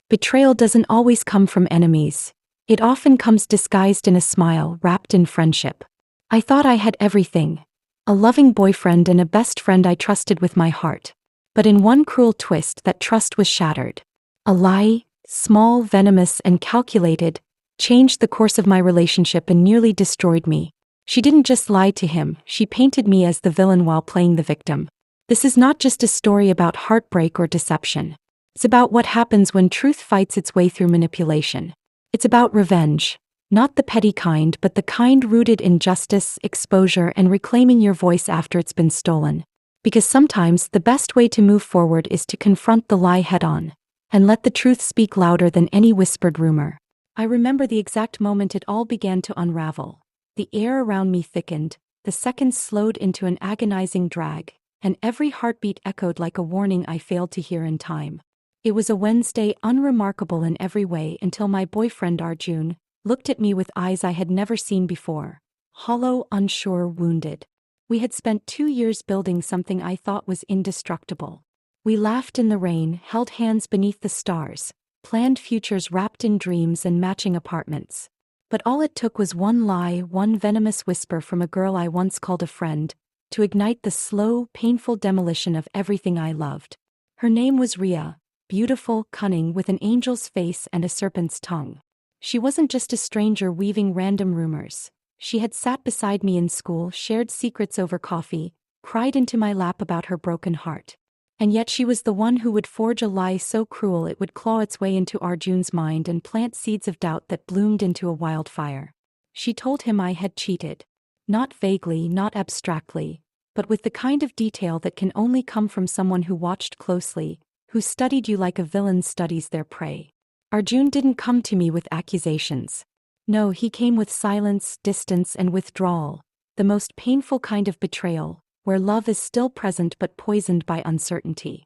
Betrayal doesn't always come from enemies. It often comes disguised in a smile wrapped in friendship. I thought I had everything: a loving boyfriend and a best friend I trusted with my heart. But in one cruel twist, that trust was shattered. A lie, small, venomous, and calculated, changed the course of my relationship and nearly destroyed me. She didn't just lie to him, she painted me as the villain while playing the victim. This is not just a story about heartbreak or deception. It's about what happens when truth fights its way through manipulation. It's about revenge. Not the petty kind, but the kind rooted in justice, exposure, and reclaiming your voice after it's been stolen. Because sometimes the best way to move forward is to confront the lie head-on and let the truth speak louder than any whispered rumor. I remember the exact moment it all began to unravel. The air around me thickened, the seconds slowed into an agonizing drag, and every heartbeat echoed like a warning I failed to hear in time. It was a Wednesday, unremarkable in every way, until my boyfriend Arjun looked at me with eyes I had never seen before. Hollow, unsure, wounded. We had spent 2 years building something I thought was indestructible. We laughed in the rain, held hands beneath the stars, planned futures wrapped in dreams and matching apartments. But all it took was one lie, one venomous whisper from a girl I once called a friend, to ignite the slow, painful demolition of everything I loved. Her name was Ria, beautiful, cunning, with an angel's face and a serpent's tongue. She wasn't just a stranger weaving random rumors. She had sat beside me in school, shared secrets over coffee, cried into my lap about her broken heart. And yet she was the one who would forge a lie so cruel it would claw its way into Arjun's mind and plant seeds of doubt that bloomed into a wildfire. She told him I had cheated. Not vaguely, not abstractly, but with the kind of detail that can only come from someone who watched closely, who studied you like a villain studies their prey. Arjun didn't come to me with accusations. No, he came with silence, distance, and withdrawal, the most painful kind of betrayal, where love is still present but poisoned by uncertainty.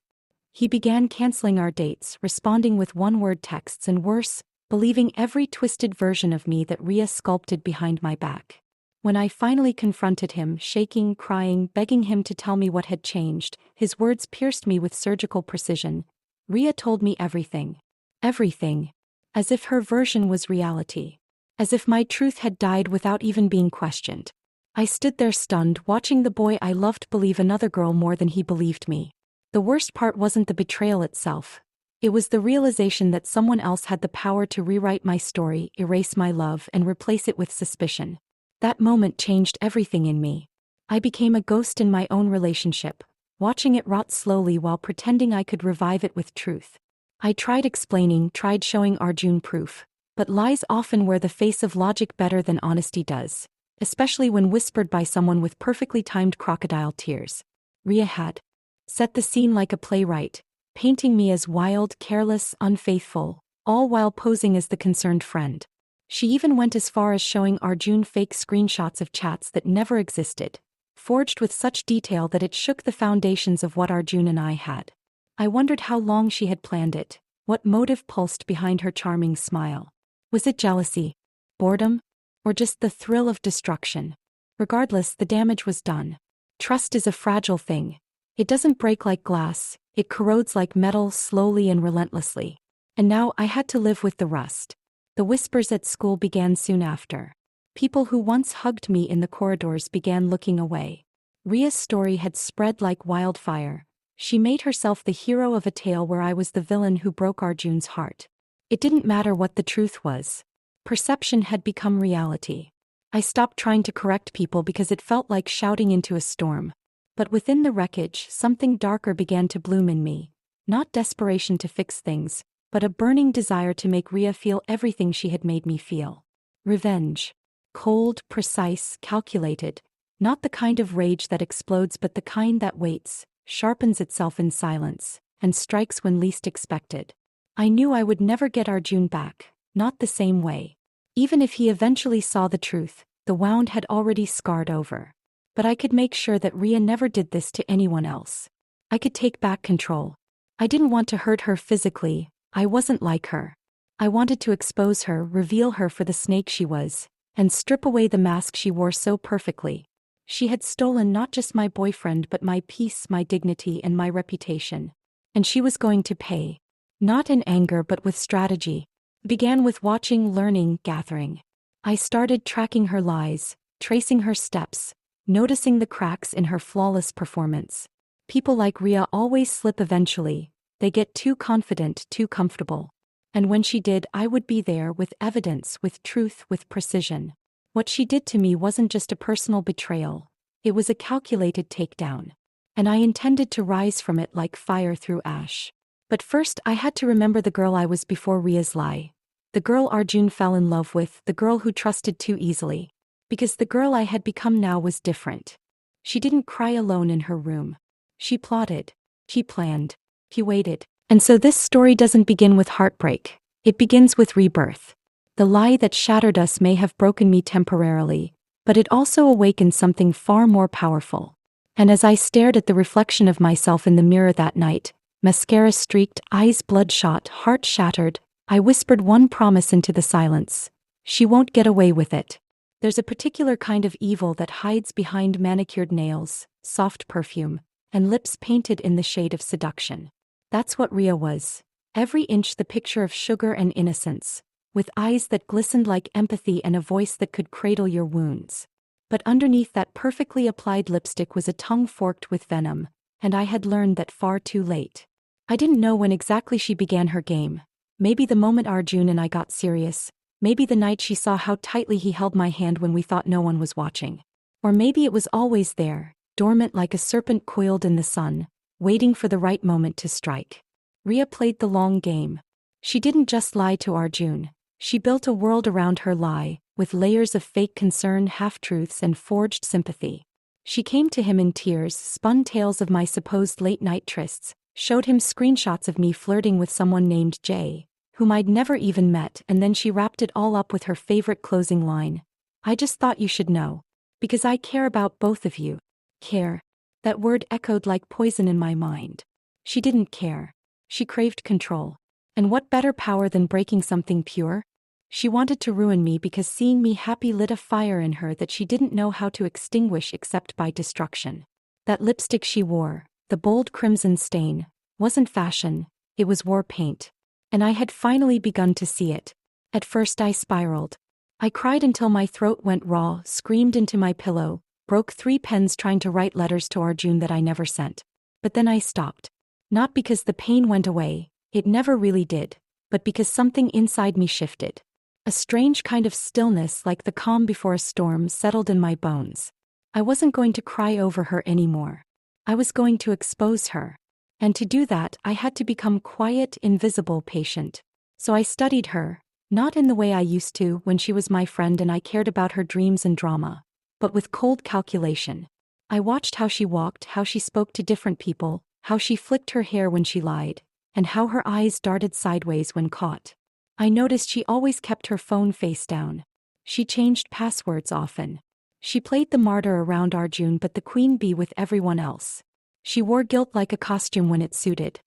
He began canceling our dates, responding with one-word texts, and worse, believing every twisted version of me that Ria sculpted behind my back. When I finally confronted him, shaking, crying, begging him to tell me what had changed, his words pierced me with surgical precision. Ria told me everything. Everything. As if her version was reality. As if my truth had died without even being questioned. I stood there stunned, watching the boy I loved believe another girl more than he believed me. The worst part wasn't the betrayal itself. It was the realization that someone else had the power to rewrite my story, erase my love, and replace it with suspicion. That moment changed everything in me. I became a ghost in my own relationship, watching it rot slowly while pretending I could revive it with truth. I tried explaining, tried showing Arjun proof, but lies often wear the face of logic better than honesty does. Especially when whispered by someone with perfectly timed crocodile tears. Ria had set the scene like a playwright, painting me as wild, careless, unfaithful, all while posing as the concerned friend. She even went as far as showing Arjun fake screenshots of chats that never existed, forged with such detail that it shook the foundations of what Arjun and I had. I wondered how long she had planned it, what motive pulsed behind her charming smile. Was it jealousy? Boredom? Or just the thrill of destruction? Regardless, the damage was done. Trust is a fragile thing. It doesn't break like glass, it corrodes like metal, slowly and relentlessly. And now I had to live with the rust. The whispers at school began soon after. People who once hugged me in the corridors began looking away. Ria's story had spread like wildfire. She made herself the hero of a tale where I was the villain who broke Arjun's heart. It didn't matter what the truth was. Perception had become reality. I stopped trying to correct people because it felt like shouting into a storm. But within the wreckage, something darker began to bloom in me. Not desperation to fix things, but a burning desire to make Ria feel everything she had made me feel. Revenge. Cold, precise, calculated. Not the kind of rage that explodes, but the kind that waits, sharpens itself in silence, and strikes when least expected. I knew I would never get Arjun back. Not the same way. Even if he eventually saw the truth, the wound had already scarred over. But I could make sure that Ria never did this to anyone else. I could take back control. I didn't want to hurt her physically. I wasn't like her. I wanted to expose her, reveal her for the snake she was, and strip away the mask she wore so perfectly. She had stolen not just my boyfriend but my peace, my dignity, and my reputation. And she was going to pay. Not in anger but with strategy. Began with watching, learning, gathering. I started tracking her lies, tracing her steps, noticing the cracks in her flawless performance. People like Ria always slip eventually. They get too confident, too comfortable. And when she did, I would be there with evidence, with truth, with precision. What she did to me wasn't just a personal betrayal. It was a calculated takedown. And I intended to rise from it like fire through ash. But first I had to remember the girl I was before Ria's lie. The girl Arjun fell in love with, the girl who trusted too easily. Because the girl I had become now was different. She didn't cry alone in her room. She plotted. She planned. She waited. And so this story doesn't begin with heartbreak. It begins with rebirth. The lie that shattered us may have broken me temporarily, but it also awakened something far more powerful. And as I stared at the reflection of myself in the mirror that night, mascara streaked, eyes bloodshot, heart shattered, I whispered one promise into the silence. She won't get away with it. There's a particular kind of evil that hides behind manicured nails, soft perfume, and lips painted in the shade of seduction. That's what Ria was. Every inch the picture of sugar and innocence, with eyes that glistened like empathy and a voice that could cradle your wounds. But underneath that perfectly applied lipstick was a tongue forked with venom, and I had learned that far too late. I didn't know when exactly she began her game. Maybe the moment Arjun and I got serious. Maybe the night she saw how tightly he held my hand when we thought no one was watching. Or maybe it was always there, dormant like a serpent coiled in the sun, waiting for the right moment to strike. Ria played the long game. She didn't just lie to Arjun. She built a world around her lie, with layers of fake concern, half-truths, and forged sympathy. She came to him in tears, spun tales of my supposed late-night trysts, showed him screenshots of me flirting with someone named Jay, whom I'd never even met, and then she wrapped it all up with her favorite closing line. I just thought you should know. Because I care about both of you. Care. That word echoed like poison in my mind. She didn't care. She craved control. And what better power than breaking something pure? She wanted to ruin me because seeing me happy lit a fire in her that she didn't know how to extinguish except by destruction. That lipstick she wore, the bold crimson stain, wasn't fashion, it was war paint. And I had finally begun to see it. At first I spiraled. I cried until my throat went raw, screamed into my pillow, broke 3 pens trying to write letters to Arjun that I never sent. But then I stopped. Not because the pain went away, it never really did, but because something inside me shifted. A strange kind of stillness like the calm before a storm settled in my bones. I wasn't going to cry over her anymore. I was going to expose her. And to do that, I had to become quiet, invisible, patient. So I studied her, not in the way I used to when she was my friend and I cared about her dreams and drama, but with cold calculation. I watched how she walked, how she spoke to different people, how she flicked her hair when she lied, and how her eyes darted sideways when caught. I noticed she always kept her phone face down. She changed passwords often. She played the martyr around Arjun but the queen bee with everyone else. She wore guilt like a costume when it suited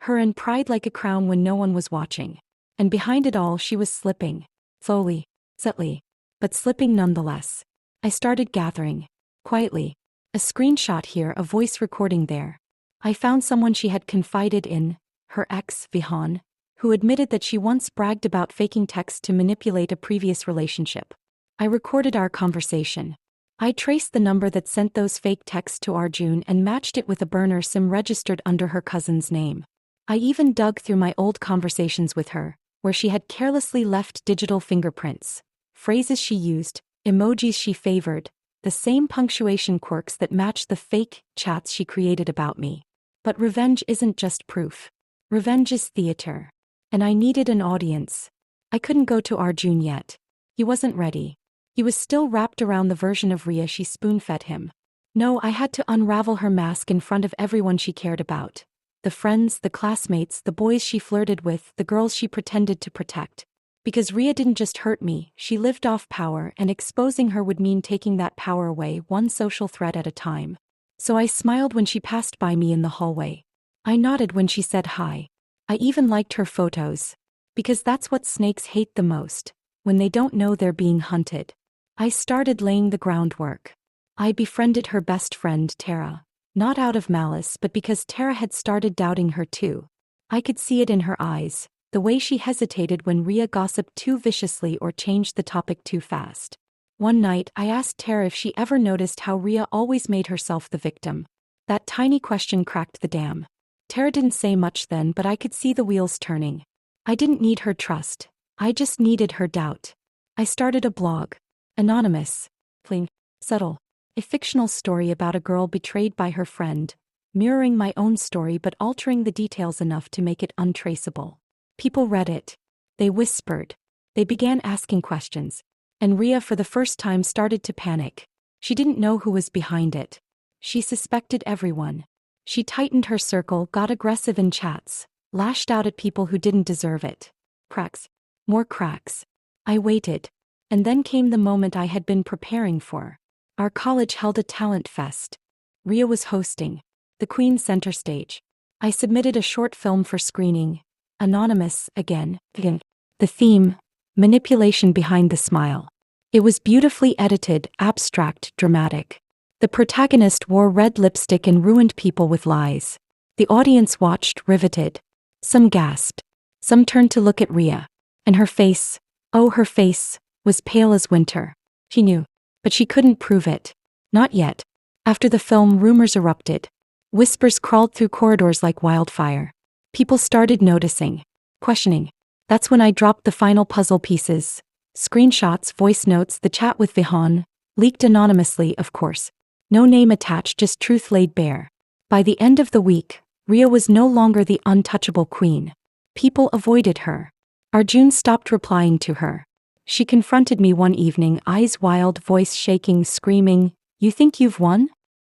her and pride like a crown when no one was watching. And behind it all she was slipping. Slowly, subtly, but slipping nonetheless. I started gathering. Quietly. A screenshot here, a voice recording there. I found someone she had confided in, her ex, Vihan, who admitted that she once bragged about faking text to manipulate a previous relationship. I recorded our conversation. I traced the number that sent those fake texts to Arjun and matched it with a burner SIM registered under her cousin's name. I even dug through my old conversations with her, where she had carelessly left digital fingerprints, phrases she used, emojis she favored, the same punctuation quirks that matched the fake chats she created about me. But revenge isn't just proof. Revenge is theater. And I needed an audience. I couldn't go to Arjun yet. He wasn't ready. He was still wrapped around the version of Ria she spoon-fed him. No, I had to unravel her mask in front of everyone she cared about. The friends, the classmates, the boys she flirted with, the girls she pretended to protect. Because Ria didn't just hurt me, she lived off power, and exposing her would mean taking that power away one social thread at a time. So I smiled when she passed by me in the hallway. I nodded when she said hi. I even liked her photos. Because that's what snakes hate the most, when they don't know they're being hunted. I started laying the groundwork. I befriended her best friend, Tara. Not out of malice but because Tara had started doubting her too. I could see it in her eyes, the way she hesitated when Ria gossiped too viciously or changed the topic too fast. One night, I asked Tara if she ever noticed how Ria always made herself the victim. That tiny question cracked the dam. Tara didn't say much then, but I could see the wheels turning. I didn't need her trust. I just needed her doubt. I started a blog. Anonymous. Plain. Subtle. A fictional story about a girl betrayed by her friend, mirroring my own story but altering the details enough to make it untraceable. People read it. They whispered. They began asking questions. And Ria for the first time started to panic. She didn't know who was behind it. She suspected everyone. She tightened her circle, got aggressive in chats, lashed out at people who didn't deserve it. Cracks. More cracks. I waited. And then came the moment I had been preparing for. Our college held a talent fest. Ria was hosting. The Queen center stage. I submitted a short film for screening. Anonymous, again. The theme. Manipulation behind the smile. It was beautifully edited, abstract, dramatic. The protagonist wore red lipstick and ruined people with lies. The audience watched, riveted. Some gasped. Some turned to look at Ria. And her face, oh her face, was pale as winter. She knew. But she couldn't prove it. Not yet. After the film, rumors erupted. Whispers crawled through corridors like wildfire. People started noticing. Questioning. That's when I dropped the final puzzle pieces. Screenshots, voice notes, the chat with Vihan. Leaked anonymously, of course. No name attached, just truth laid bare. By the end of the week, Ria was no longer the untouchable queen. People avoided her. Arjun stopped replying to her. She confronted me one evening, eyes wild, voice shaking, screaming, "You think you've won?"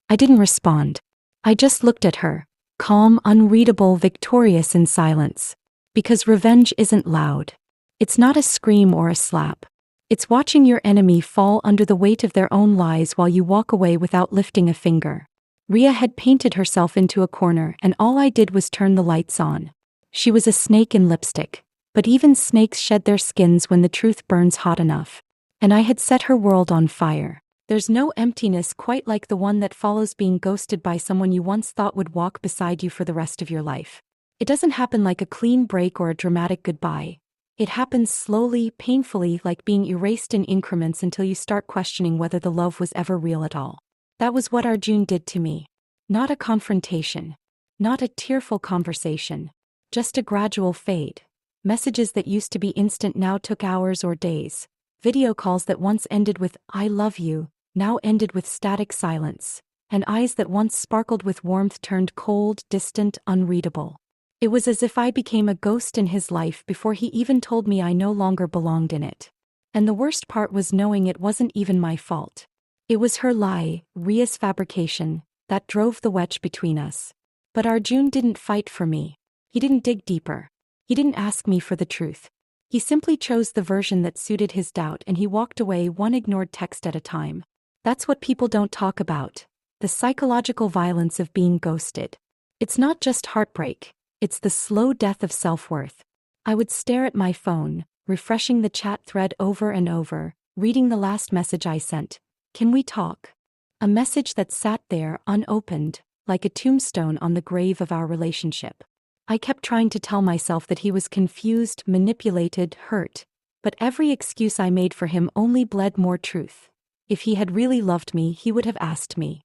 I didn't respond. I just looked at her, calm, unreadable, victorious in silence. Because revenge isn't loud. It's not a scream or a slap. It's watching your enemy fall under the weight of their own lies while you walk away without lifting a finger. Ria had painted herself into a corner, and all I did was turn the lights on. She was a snake in lipstick. But even snakes shed their skins when the truth burns hot enough. And I had set her world on fire. There's no emptiness quite like the one that follows being ghosted by someone you once thought would walk beside you for the rest of your life. It doesn't happen like a clean break or a dramatic goodbye. It happens slowly, painfully, like being erased in increments until you start questioning whether the love was ever real at all. That was what Arjun did to me. Not a confrontation. Not a tearful conversation. Just a gradual fade. Messages that used to be instant now took hours or days. Video calls that once ended with, "I love you," now ended with static silence. And eyes that once sparkled with warmth turned cold, distant, unreadable. It was as if I became a ghost in his life before he even told me I no longer belonged in it. And the worst part was knowing it wasn't even my fault. It was her lie, Ria's fabrication, that drove the wedge between us. But Arjun didn't fight for me. He didn't dig deeper. He didn't ask me for the truth. He simply chose the version that suited his doubt, and he walked away one ignored text at a time. That's what people don't talk about. The psychological violence of being ghosted. It's not just heartbreak. It's the slow death of self-worth. I would stare at my phone, refreshing the chat thread over and over, reading the last message I sent. "Can we talk?" A message that sat there unopened, like a tombstone on the grave of our relationship. I kept trying to tell myself that he was confused, manipulated, hurt. But every excuse I made for him only bled more truth. If he had really loved me, he would have asked me.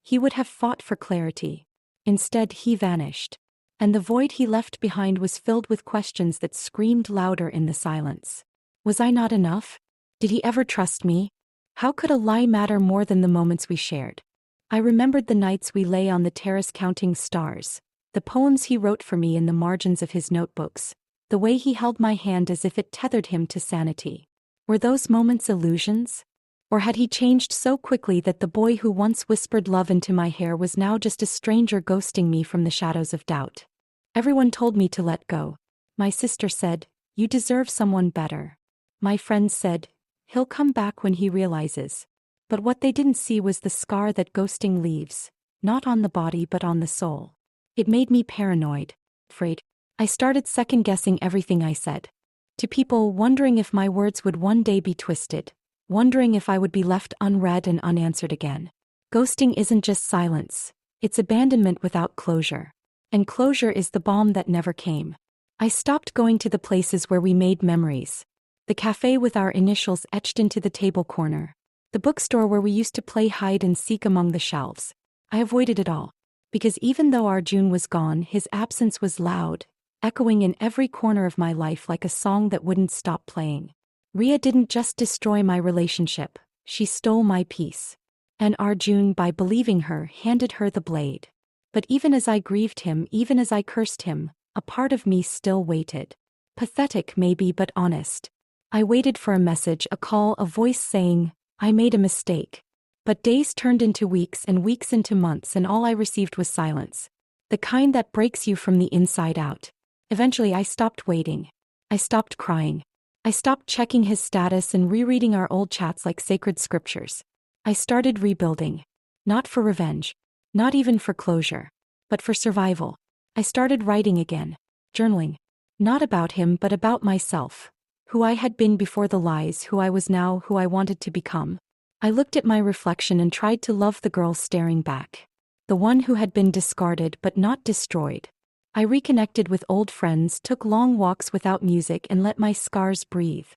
He would have fought for clarity. Instead, he vanished. And the void he left behind was filled with questions that screamed louder in the silence. Was I not enough? Did he ever trust me? How could a lie matter more than the moments we shared? I remembered the nights we lay on the terrace counting stars, the poems he wrote for me in the margins of his notebooks, the way he held my hand as if it tethered him to sanity. Were those moments illusions? Or had he changed so quickly that the boy who once whispered love into my hair was now just a stranger ghosting me from the shadows of doubt? Everyone told me to let go. My sister said, "You deserve someone better." My friends said, "He'll come back when he realizes." But what they didn't see was the scar that ghosting leaves, not on the body but on the soul. It made me paranoid, afraid. I started second-guessing everything I said. To people, wondering if my words would one day be twisted, wondering if I would be left unread and unanswered again. Ghosting isn't just silence. It's abandonment without closure. And closure is the balm that never came. I stopped going to the places where we made memories. The cafe with our initials etched into the table corner. The bookstore where we used to play hide and seek among the shelves. I avoided it all. Because even though Arjun was gone, his absence was loud, echoing in every corner of my life like a song that wouldn't stop playing. Ria didn't just destroy my relationship, she stole my peace. And Arjun, by believing her, handed her the blade. But even as I grieved him, even as I cursed him, a part of me still waited. Pathetic maybe, but honest. I waited for a message, a call, a voice saying, I made a mistake. But days turned into weeks and weeks into months, and all I received was silence. The kind that breaks you from the inside out. Eventually I stopped waiting. I stopped crying. I stopped checking his status and rereading our old chats like sacred scriptures. I started rebuilding. Not for revenge. Not even for closure. But for survival. I started writing again. Journaling. Not about him, but about myself. Who I had been before the lies, who I was now, who I wanted to become. I looked at my reflection and tried to love the girl staring back. The one who had been discarded but not destroyed. I reconnected with old friends, took long walks without music, and let my scars breathe.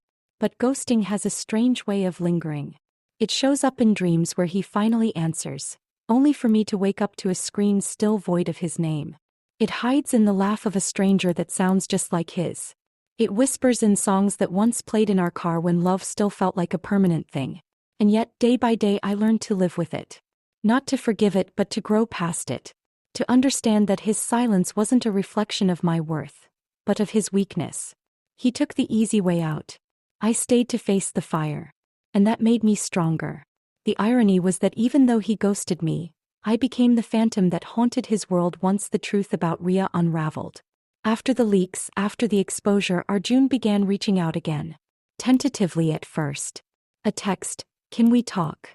But ghosting has a strange way of lingering. It shows up in dreams where he finally answers, only for me to wake up to a screen still void of his name. It hides in the laugh of a stranger that sounds just like his. It whispers in songs that once played in our car when love still felt like a permanent thing. And yet, day by day, I learned to live with it. Not to forgive it, but to grow past it. To understand that his silence wasn't a reflection of my worth, but of his weakness. He took the easy way out. I stayed to face the fire. And that made me stronger. The irony was that even though he ghosted me, I became the phantom that haunted his world once the truth about Ria unraveled. After the leaks, after the exposure, Arjun began reaching out again. Tentatively at first. A text, "Can we talk?"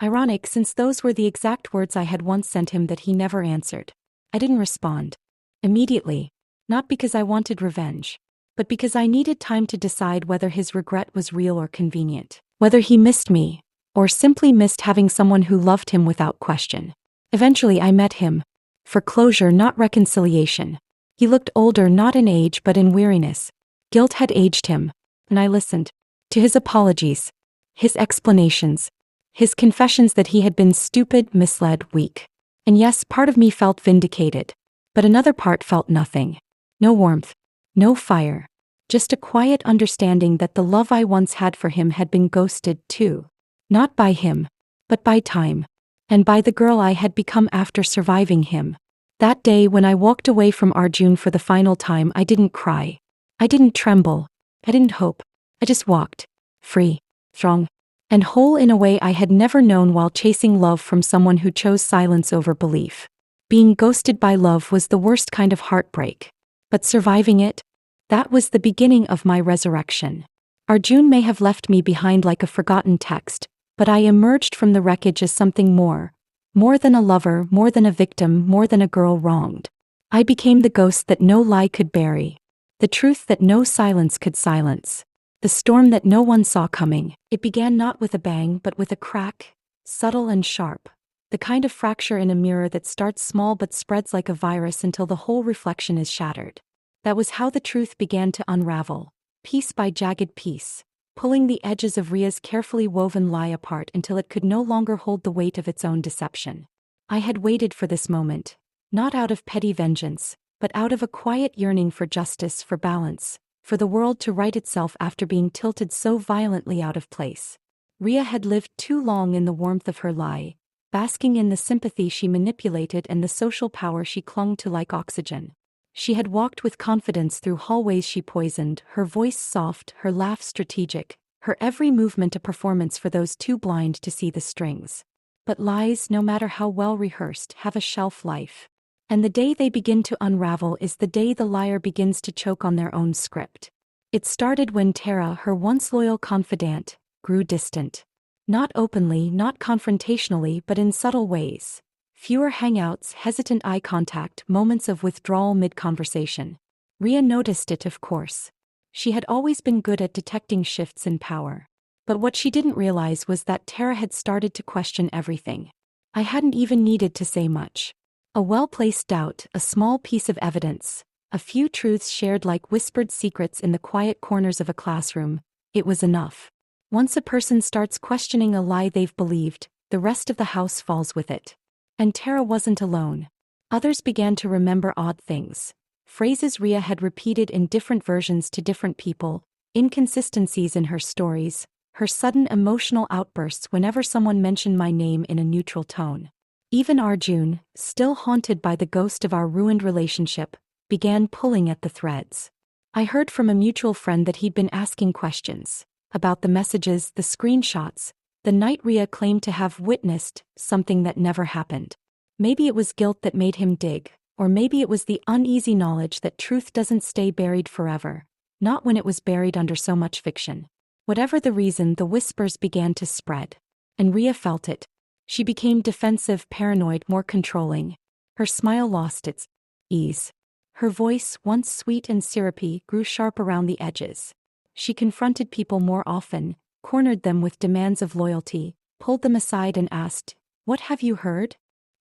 Ironic, since those were the exact words I had once sent him that he never answered. I didn't respond. Immediately. Not because I wanted revenge, but because I needed time to decide whether his regret was real or convenient. Whether he missed me, or simply missed having someone who loved him without question. Eventually I met him. For closure, not reconciliation. He looked older, not in age but in weariness. Guilt had aged him, and I listened. To his apologies. His explanations. His confessions that he had been stupid, misled, weak. And yes, part of me felt vindicated. But another part felt nothing. No warmth. No fire. Just a quiet understanding that the love I once had for him had been ghosted too. Not by him, but by time. And by the girl I had become after surviving him. That day when I walked away from Arjun for the final time, I didn't cry. I didn't tremble. I didn't hope. I just walked. Free. Strong. And whole in a way I had never known while chasing love from someone who chose silence over belief. Being ghosted by love was the worst kind of heartbreak. But surviving it? That was the beginning of my resurrection. Arjun may have left me behind like a forgotten text, but I emerged from the wreckage as something more. More than a lover, more than a victim, more than a girl wronged. I became the ghost that no lie could bury. The truth that no silence could silence. The storm that no one saw coming. It began not with a bang but with a crack, subtle and sharp. The kind of fracture in a mirror that starts small but spreads like a virus until the whole reflection is shattered. That was how the truth began to unravel, piece by jagged piece, pulling the edges of Ria's carefully woven lie apart until it could no longer hold the weight of its own deception. I had waited for this moment, not out of petty vengeance, but out of a quiet yearning for justice, for balance, for the world to right itself after being tilted so violently out of place. Ria had lived too long in the warmth of her lie, basking in the sympathy she manipulated and the social power she clung to like oxygen. She had walked with confidence through hallways she poisoned, her voice soft, her laugh strategic, her every movement a performance for those too blind to see the strings. But lies, no matter how well rehearsed, have a shelf life. And the day they begin to unravel is the day the liar begins to choke on their own script. It started when Tara, her once loyal confidant, grew distant. Not openly, not confrontationally, but in subtle ways. Fewer hangouts, hesitant eye contact, moments of withdrawal mid-conversation. Ria noticed it, of course. She had always been good at detecting shifts in power. But what she didn't realize was that Tara had started to question everything. I hadn't even needed to say much. A well-placed doubt, a small piece of evidence, a few truths shared like whispered secrets in the quiet corners of a classroom. It was enough. Once a person starts questioning a lie they've believed, the rest of the house falls with it. And Tara wasn't alone. Others began to remember odd things. Phrases Ria had repeated in different versions to different people, inconsistencies in her stories, her sudden emotional outbursts whenever someone mentioned my name in a neutral tone. Even Arjun, still haunted by the ghost of our ruined relationship, began pulling at the threads. I heard from a mutual friend that he'd been asking questions about the messages, the screenshots, the night Ria claimed to have witnessed something that never happened. Maybe it was guilt that made him dig, or maybe it was the uneasy knowledge that truth doesn't stay buried forever, not when it was buried under so much fiction. Whatever the reason, the whispers began to spread. And Ria felt it. She became defensive, paranoid, more controlling. Her smile lost its ease. Her voice, once sweet and syrupy, grew sharp around the edges. She confronted people more often, cornered them with demands of loyalty, pulled them aside and asked, "What have you heard?"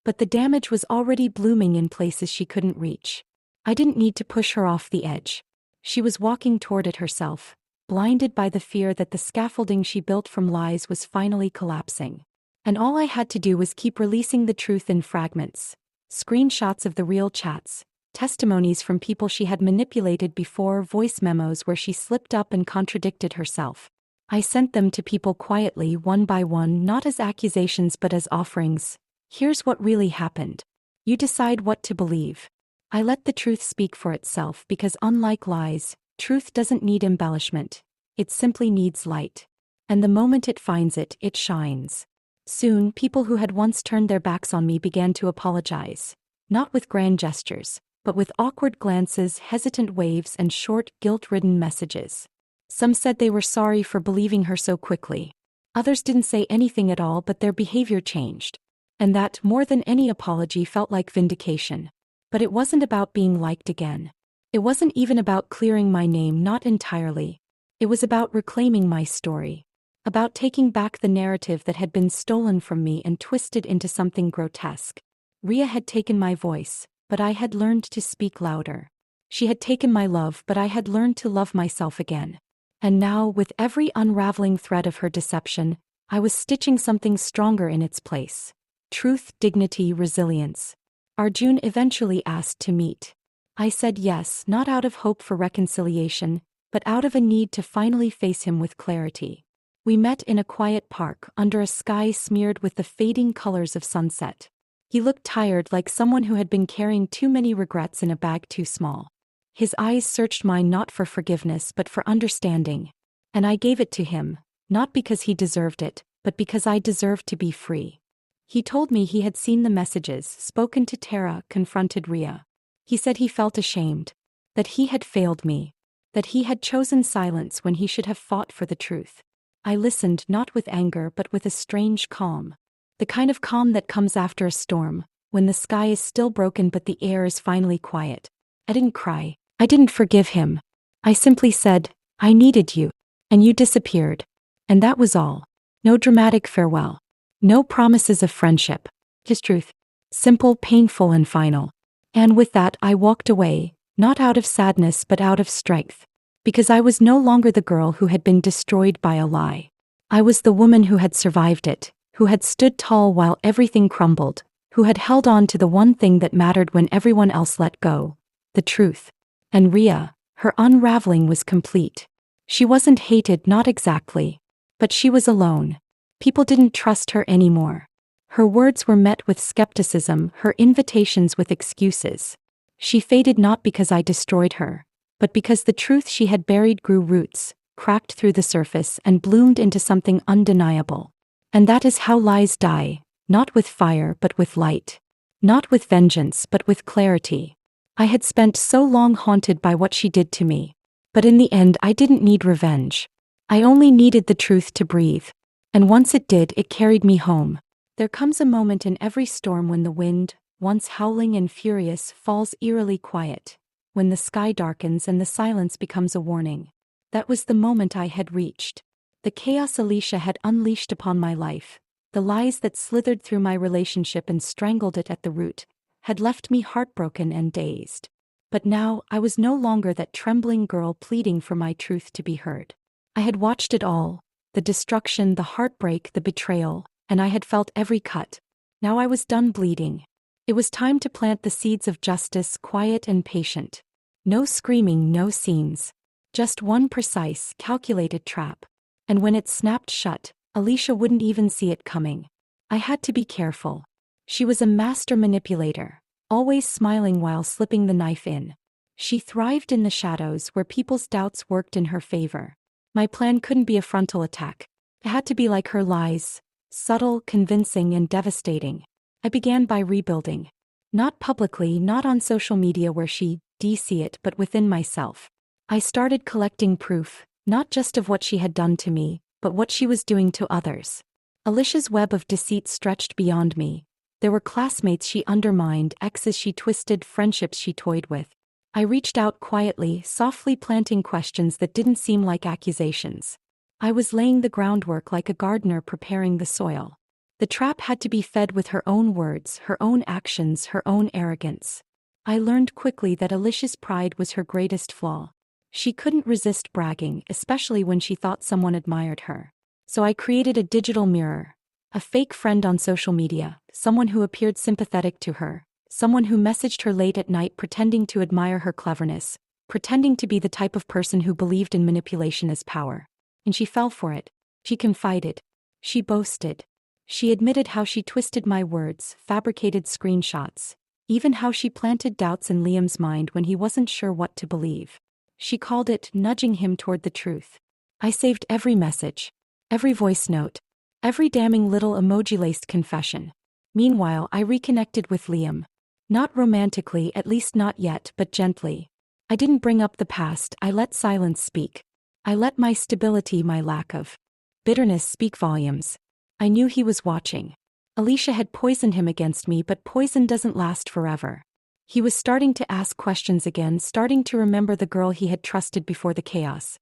But the damage was already blooming in places she couldn't reach. I didn't need to push her off the edge. She was walking toward it herself, blinded by the fear that the scaffolding she built from lies was finally collapsing. And all I had to do was keep releasing the truth in fragments. Screenshots of the real chats, testimonies from people she had manipulated before, voice memos where she slipped up and contradicted herself. I sent them to people quietly, one by one, not as accusations but as offerings. Here's what really happened. You decide what to believe. I let the truth speak for itself because unlike lies, truth doesn't need embellishment. It simply needs light. And the moment it finds it, it shines. Soon, people who had once turned their backs on me began to apologize. Not with grand gestures, but with awkward glances, hesitant waves, and short, guilt-ridden messages. Some said they were sorry for believing her so quickly. Others didn't say anything at all, but their behavior changed. And that, more than any apology, felt like vindication. But it wasn't about being liked again. It wasn't even about clearing my name, not entirely. It was about reclaiming my story. About taking back the narrative that had been stolen from me and twisted into something grotesque. Ria had taken my voice, but I had learned to speak louder. She had taken my love, but I had learned to love myself again. And now, with every unraveling thread of her deception, I was stitching something stronger in its place. Truth, dignity, resilience. Arjun eventually asked to meet. I said yes, not out of hope for reconciliation, but out of a need to finally face him with clarity. We met in a quiet park, under a sky smeared with the fading colors of sunset. He looked tired, like someone who had been carrying too many regrets in a bag too small. His eyes searched mine not for forgiveness but for understanding. And I gave it to him, not because he deserved it, but because I deserved to be free. He told me he had seen the messages, spoken to Tara, confronted Ria. He said he felt ashamed. That he had failed me. That he had chosen silence when he should have fought for the truth. I listened, not with anger but with a strange calm. The kind of calm that comes after a storm, when the sky is still broken but the air is finally quiet. I didn't cry. I didn't forgive him. I simply said, "I needed you. And you disappeared." And that was all. No dramatic farewell. No promises of friendship. Just truth. Simple, painful, and final. And with that I walked away, not out of sadness but out of strength. Because I was no longer the girl who had been destroyed by a lie. I was the woman who had survived it, who had stood tall while everything crumbled, who had held on to the one thing that mattered when everyone else let go. The truth. And Ria, her unraveling was complete. She wasn't hated, not exactly. But she was alone. People didn't trust her anymore. Her words were met with skepticism, her invitations with excuses. She faded not because I destroyed her, but because the truth she had buried grew roots, cracked through the surface, and bloomed into something undeniable. And that is how lies die, not with fire but with light. Not with vengeance but with clarity. I had spent so long haunted by what she did to me. But in the end I didn't need revenge. I only needed the truth to breathe. And once it did, it carried me home. There comes a moment in every storm when the wind, once howling and furious, falls eerily quiet. When the sky darkens and the silence becomes a warning. That was the moment I had reached. The chaos Alicia had unleashed upon my life, the lies that slithered through my relationship and strangled it at the root, had left me heartbroken and dazed. But now, I was no longer that trembling girl pleading for my truth to be heard. I had watched it all, the destruction, the heartbreak, the betrayal, and I had felt every cut. Now I was done bleeding. It was time to plant the seeds of justice, quiet and patient. No screaming, no scenes. Just one precise, calculated trap. And when it snapped shut, Alicia wouldn't even see it coming. I had to be careful. She was a master manipulator, always smiling while slipping the knife in. She thrived in the shadows where people's doubts worked in her favor. My plan couldn't be a frontal attack. It had to be like her lies, subtle, convincing, and devastating. I began by rebuilding. Not publicly, not on social media where she'd see it, but within myself. I started collecting proof, not just of what she had done to me, but what she was doing to others. Alicia's web of deceit stretched beyond me. There were classmates she undermined, exes she twisted, friendships she toyed with. I reached out quietly, softly planting questions that didn't seem like accusations. I was laying the groundwork like a gardener preparing the soil. The trap had to be fed with her own words, her own actions, her own arrogance. I learned quickly that Alicia's pride was her greatest flaw. She couldn't resist bragging, especially when she thought someone admired her. So I created a digital mirror. A fake friend on social media, someone who appeared sympathetic to her, someone who messaged her late at night pretending to admire her cleverness, pretending to be the type of person who believed in manipulation as power. And she fell for it. She confided. She boasted. She admitted how she twisted my words, fabricated screenshots, even how she planted doubts in Liam's mind when he wasn't sure what to believe. She called it nudging him toward the truth. I saved every message, every voice note, every damning little emoji-laced confession. Meanwhile, I reconnected with Liam. Not romantically, at least not yet, but gently. I didn't bring up the past, I let silence speak. I let my stability, my lack of bitterness speak volumes. I knew he was watching. Alicia had poisoned him against me, but poison doesn't last forever. He was starting to ask questions again, starting to remember the girl he had trusted before the chaos.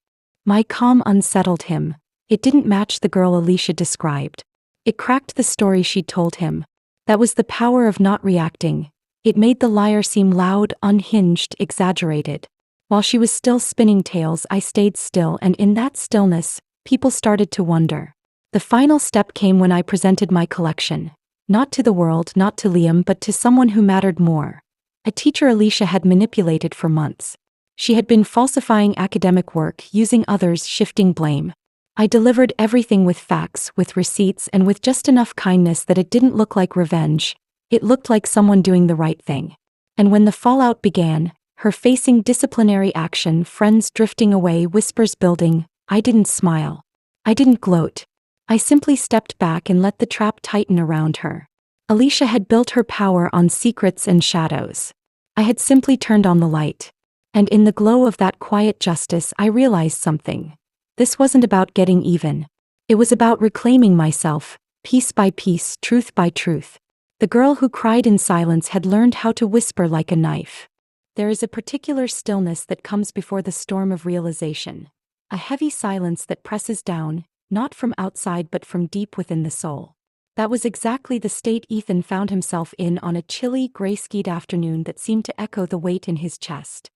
My calm unsettled him. It didn't match the girl Alicia described. It cracked the story she'd told him. That was the power of not reacting. It made the liar seem loud, unhinged, exaggerated. While she was still spinning tales, I stayed still, and in that stillness, people started to wonder. The final step came when I presented my collection. Not to the world, not to Liam, but to someone who mattered more. A teacher Alicia had manipulated for months. She had been falsifying academic work, using others, shifting blame. I delivered everything with facts, with receipts, and with just enough kindness that it didn't look like revenge. It looked like someone doing the right thing. And when the fallout began, her facing disciplinary action, friends drifting away, whispers building, I didn't smile. I didn't gloat. I simply stepped back and let the trap tighten around her. Alicia had built her power on secrets and shadows. I had simply turned on the light. And in the glow of that quiet justice, I realized something. This wasn't about getting even. It was about reclaiming myself, piece by piece, truth by truth. The girl who cried in silence had learned how to whisper like a knife. There is a particular stillness that comes before the storm of realization. A heavy silence that presses down, not from outside but from deep within the soul. That was exactly the state Ethan found himself in on a chilly, gray-skied afternoon that seemed to echo the weight in his chest.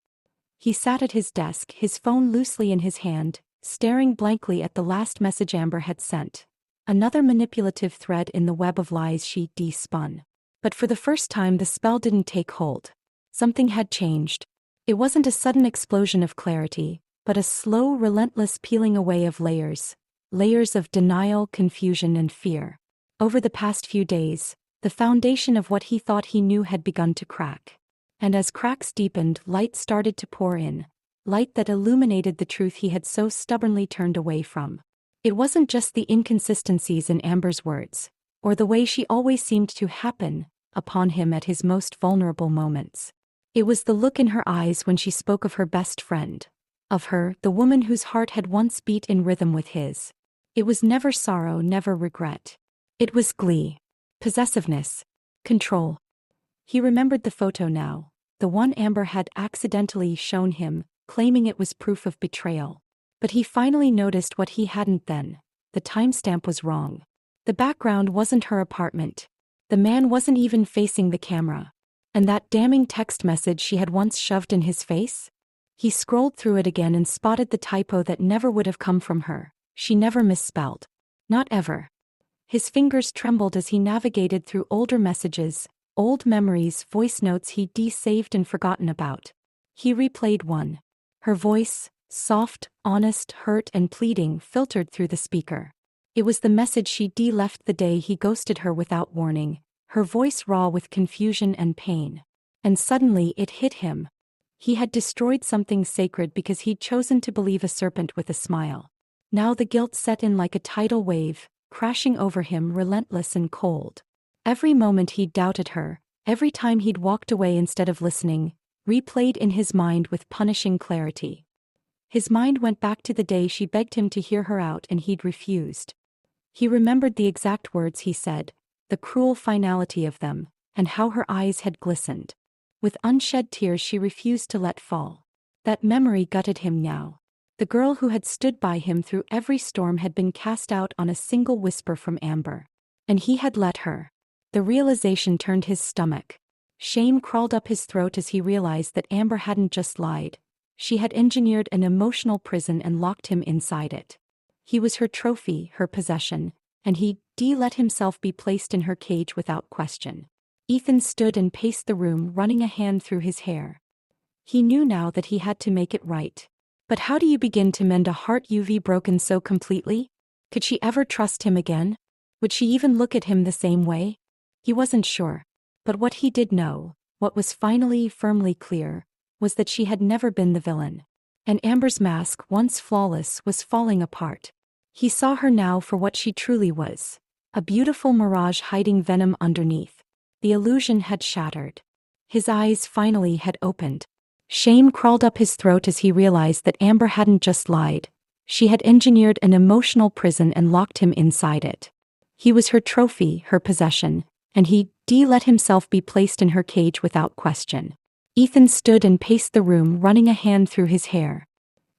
He sat at his desk, his phone loosely in his hand, staring blankly at the last message Amber had sent. Another manipulative thread in the web of lies she spun. But for the first time the spell didn't take hold. Something had changed. It wasn't a sudden explosion of clarity, but a slow, relentless peeling away of layers. Layers of denial, confusion, and fear. Over the past few days, the foundation of what he thought he knew had begun to crack. And as cracks deepened, light started to pour in. Light that illuminated the truth he had so stubbornly turned away from. It wasn't just the inconsistencies in Amber's words, or the way she always seemed to happen upon him at his most vulnerable moments. It was the look in her eyes when she spoke of her best friend. Of her, the woman whose heart had once beat in rhythm with his. It was never sorrow, never regret. It was glee. Possessiveness. Control. He remembered the photo now, the one Amber had accidentally shown him, claiming it was proof of betrayal. But he finally noticed what he hadn't then. The timestamp was wrong. The background wasn't her apartment. The man wasn't even facing the camera. And that damning text message she had once shoved in his face? He scrolled through it again and spotted the typo that never would have come from her. She never misspelled. Not ever. His fingers trembled as he navigated through older messages, old memories, voice notes he'd saved and forgotten about. He replayed one. Her voice, soft, honest, hurt and pleading, filtered through the speaker. It was the message she'd left the day he ghosted her without warning, her voice raw with confusion and pain. And suddenly it hit him. He had destroyed something sacred because he'd chosen to believe a serpent with a smile. Now the guilt set in like a tidal wave, crashing over him, relentless and cold. Every moment he'd doubted her, every time he'd walked away instead of listening, replayed in his mind with punishing clarity. His mind went back to the day she begged him to hear her out and he'd refused. He remembered the exact words he said, the cruel finality of them, and how her eyes had glistened. With unshed tears she refused to let fall. That memory gutted him now. The girl who had stood by him through every storm had been cast out on a single whisper from Amber. And he had let her. The realization turned his stomach. Shame crawled up his throat as he realized that Amber hadn't just lied. She had engineered an emotional prison and locked him inside it. He was her trophy, her possession, and he'd let himself be placed in her cage without question. Ethan stood and paced the room, running a hand through his hair. He knew now that he had to make it right. But how do you begin to mend a heart you've broken so completely? Could she ever trust him again? Would she even look at him the same way? He wasn't sure. But what he did know, what was finally firmly clear, was that she had never been the villain. And Amber's mask, once flawless, was falling apart. He saw her now for what she truly was. A beautiful mirage hiding venom underneath. The illusion had shattered. His eyes finally had opened. Shame crawled up his throat as he realized that Amber hadn't just lied. She had engineered an emotional prison and locked him inside it. He was her trophy, her possession, and he'd let himself be placed in her cage without question. Ethan stood and paced the room, running a hand through his hair.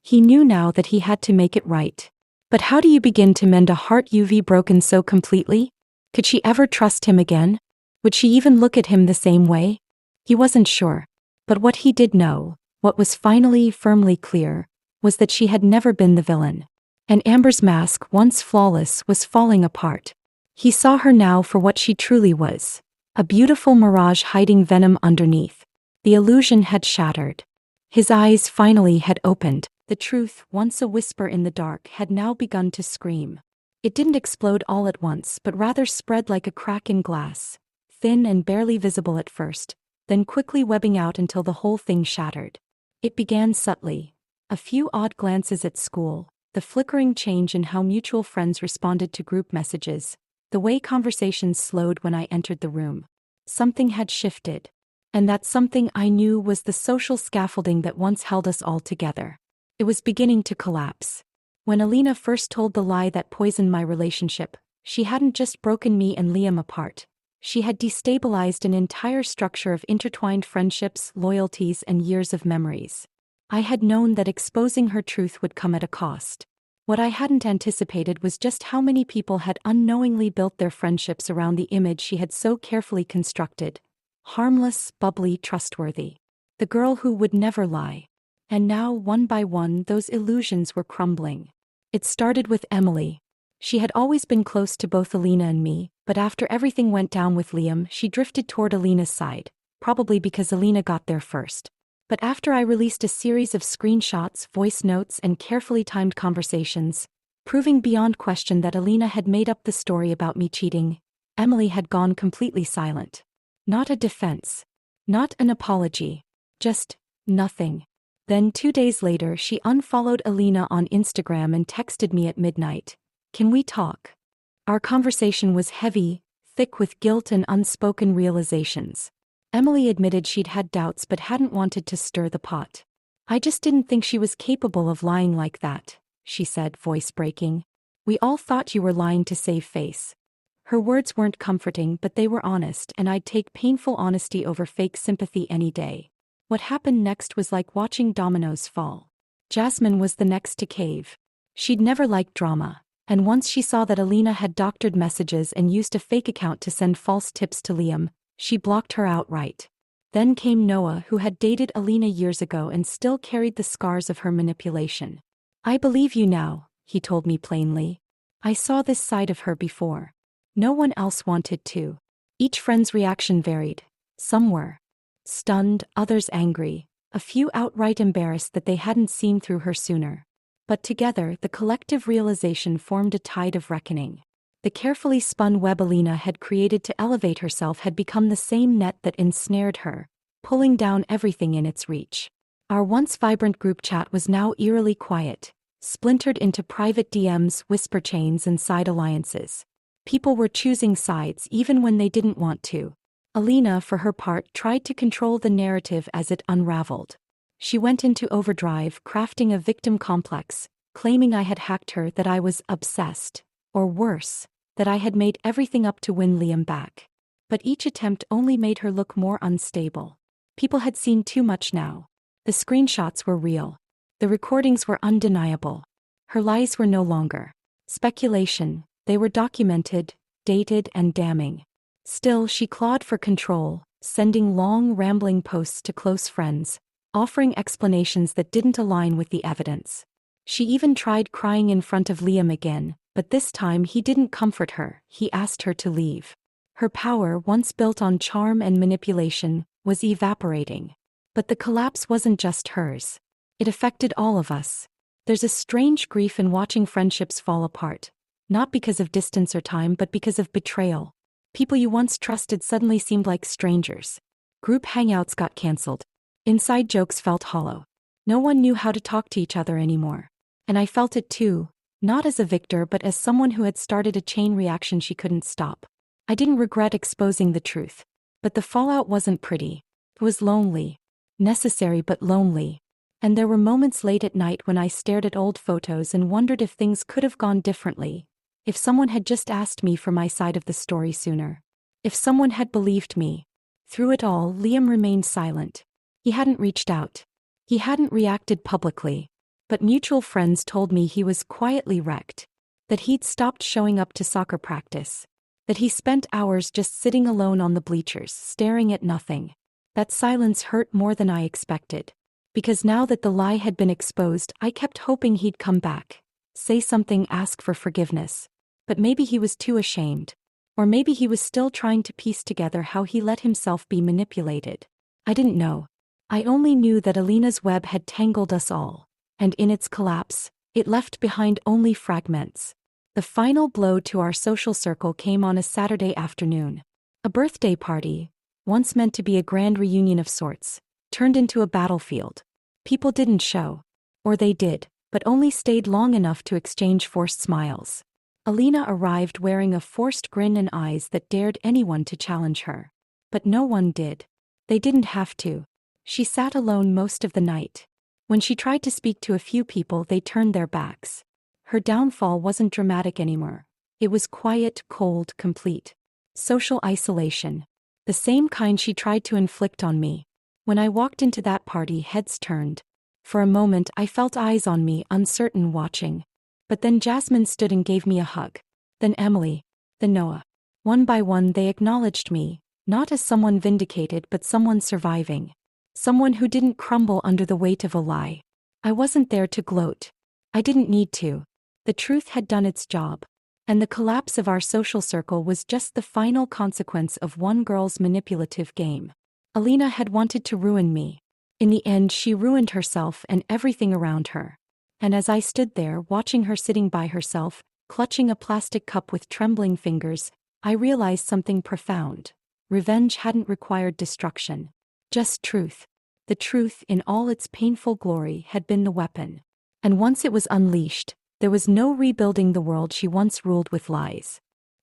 He knew now that he had to make it right. But how do you begin to mend a heart you've broken so completely? Could she ever trust him again? Would she even look at him the same way? He wasn't sure. But what he did know, what was finally firmly clear, was that she had never been the villain. And Amber's mask, once flawless, was falling apart. He saw her now for what she truly was. A beautiful mirage hiding venom underneath. The illusion had shattered. His eyes finally had opened. The truth, once a whisper in the dark, had now begun to scream. It didn't explode all at once, but rather spread like a crack in glass, thin and barely visible at first, then quickly webbing out until the whole thing shattered. It began subtly. A few odd glances at school, the flickering change in how mutual friends responded to group messages, the way conversations slowed when I entered the room. Something had shifted. And that something, I knew, was the social scaffolding that once held us all together. It was beginning to collapse. When Alina first told the lie that poisoned my relationship, she hadn't just broken me and Liam apart. She had destabilized an entire structure of intertwined friendships, loyalties, and years of memories. I had known that exposing her truth would come at a cost. What I hadn't anticipated was just how many people had unknowingly built their friendships around the image she had so carefully constructed. Harmless, bubbly, trustworthy. The girl who would never lie. And now, one by one, those illusions were crumbling. It started with Emily. She had always been close to both Alina and me, but after everything went down with Liam, she drifted toward Alina's side, probably because Alina got there first. But after I released a series of screenshots, voice notes, and carefully timed conversations, proving beyond question that Alina had made up the story about me cheating, Emily had gone completely silent. Not a defense. Not an apology. Just nothing. Then 2 days later she unfollowed Alina on Instagram and texted me at midnight. "Can we talk?" Our conversation was heavy, thick with guilt and unspoken realizations. Emily admitted she'd had doubts but hadn't wanted to stir the pot. "I just didn't think she was capable of lying like that," she said, voice breaking. "We all thought you were lying to save face." Her words weren't comforting, but they were honest, and I'd take painful honesty over fake sympathy any day. What happened next was like watching dominoes fall. Jasmine was the next to cave. She'd never liked drama, and once she saw that Alina had doctored messages and used a fake account to send false tips to Liam, she blocked her outright. Then came Noah, who had dated Alina years ago and still carried the scars of her manipulation. "I believe you now," he told me plainly. "I saw this side of her before. No one else wanted to." Each friend's reaction varied. Some were stunned, others angry, a few outright embarrassed that they hadn't seen through her sooner. But together, the collective realization formed a tide of reckoning. The carefully spun web Alina had created to elevate herself had become the same net that ensnared her, pulling down everything in its reach. Our once vibrant group chat was now eerily quiet, splintered into private DMs, whisper chains, and side alliances. People were choosing sides even when they didn't want to. Alina, for her part, tried to control the narrative as it unraveled. She went into overdrive, crafting a victim complex, claiming I had hacked her, that I was obsessed, or worse, that I had made everything up to win Liam back. But each attempt only made her look more unstable. People had seen too much now. The screenshots were real. The recordings were undeniable. Her lies were no longer speculation, they were documented, dated, and damning. Still, she clawed for control, sending long, rambling posts to close friends, offering explanations that didn't align with the evidence. She even tried crying in front of Liam again, but this time he didn't comfort her, he asked her to leave. Her power, once built on charm and manipulation, was evaporating. But the collapse wasn't just hers. It affected all of us. There's a strange grief in watching friendships fall apart, not because of distance or time but because of betrayal. People you once trusted suddenly seemed like strangers. Group hangouts got cancelled. Inside jokes felt hollow. No one knew how to talk to each other anymore. And I felt it too, not as a victor but as someone who had started a chain reaction she couldn't stop. I didn't regret exposing the truth. But the fallout wasn't pretty. It was lonely. Necessary but lonely. And there were moments late at night when I stared at old photos and wondered if things could have gone differently. If someone had just asked me for my side of the story sooner. If someone had believed me. Through it all, Liam remained silent. He hadn't reached out. He hadn't reacted publicly. But mutual friends told me he was quietly wrecked. That he'd stopped showing up to soccer practice. That he spent hours just sitting alone on the bleachers, staring at nothing. That silence hurt more than I expected. Because now that the lie had been exposed, I kept hoping he'd come back. Say something, ask for forgiveness. But maybe he was too ashamed. Or maybe he was still trying to piece together how he let himself be manipulated. I didn't know. I only knew that Alina's web had tangled us all. And in its collapse, it left behind only fragments. The final blow to our social circle came on a Saturday afternoon. A birthday party, once meant to be a grand reunion of sorts, turned into a battlefield. People didn't show. Or they did, but only stayed long enough to exchange forced smiles. Alina arrived wearing a forced grin and eyes that dared anyone to challenge her. But no one did. They didn't have to. She sat alone most of the night. When she tried to speak to a few people, they turned their backs. Her downfall wasn't dramatic anymore. It was quiet, cold, complete. Social isolation. The same kind she tried to inflict on me. When I walked into that party, heads turned. For a moment, I felt eyes on me, uncertain, watching. But then Jasmine stood and gave me a hug. Then Emily. Then Noah. One by one they acknowledged me, not as someone vindicated but someone surviving. Someone who didn't crumble under the weight of a lie. I wasn't there to gloat. I didn't need to. The truth had done its job. And the collapse of our social circle was just the final consequence of one girl's manipulative game. Alina had wanted to ruin me. In the end, she ruined herself and everything around her. And as I stood there watching her sitting by herself, clutching a plastic cup with trembling fingers, I realized something profound. Revenge hadn't required destruction. Just truth. The truth, in all its painful glory, had been the weapon. And once it was unleashed, there was no rebuilding the world she once ruled with lies.